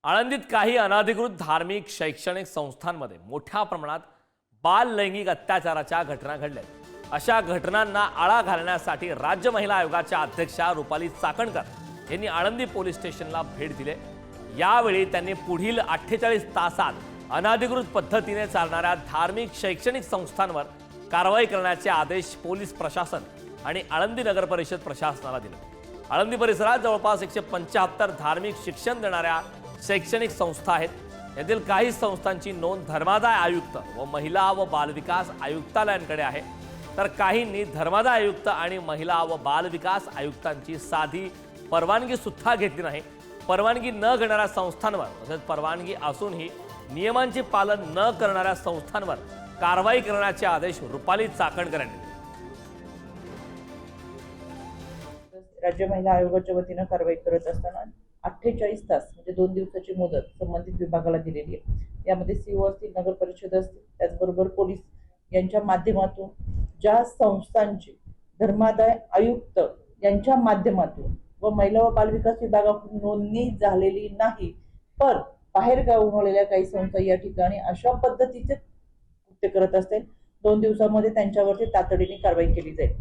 आळंदीत काही अनधिकृत धार्मिक शैक्षणिक संस्थांमध्ये मोठ्या प्रमाणात बाल लैंगिक अत्याचाराच्या घटना घडल्या। अशा घटनांना आळा घालण्यासाठी राज्य महिला आयोगाच्या अध्यक्षा रुपाली चाकणकर यांनी आळंदी पोलीस स्टेशनला भेट दिली। यावेळी त्यांनी पुढील 48 तासात अनधिकृत पद्धतीने चालणाऱ्या धार्मिक शैक्षणिक संस्थांवर कारवाई करण्याचे आदेश पोलीस प्रशासन आणि आळंदी नगर परिषद प्रशासनाला दिले। आळंदी परिसरात जवळपास 175 धार्मिक शिक्षण देणाऱ्या शैक्षणिक संस्था आहेत। यातील काही संस्थांची नोंद धर्मादाय आयुक्त व महिला व बालविकास आयुक्तालयांकडे आहे, तर काहींनी धर्मादाय आयुक्त आणि महिला व बालविकास आयुक्तांची साधी परवानगी सुद्धा घेतली नाही। परवानगी न घेणाऱ्या संस्थांवर तसेच परवानगी असूनही नियमांचे पालन न करणाऱ्या संस्थांवर कारवाई करण्याचे आदेश रुपाली चाकणकर यांनी दिले। राज्य महिला आयोगाच्या वतीने कारवाई करत असताना 48 तास म्हणजे 2 दिवसाची मुदत संबंधित विभागाला दिलेली आहे। यामध्ये सीओ असतील, नगर परिषद असतील, त्याचबरोबर पोलीस यांच्या माध्यमातून ज्या संस्थांची धर्मादाय आयुक्त यांच्या माध्यमातून व महिला व बालविकास विभागाकडून नोंदणी झालेली नाही पण बाहेर गावून आलेल्या काही संस्था या ठिकाणी अशा पद्धतीचे कृत्य करत असतील, 2 दिवसांमध्ये त्यांच्यावरती तातडीने कारवाई केली जाईल।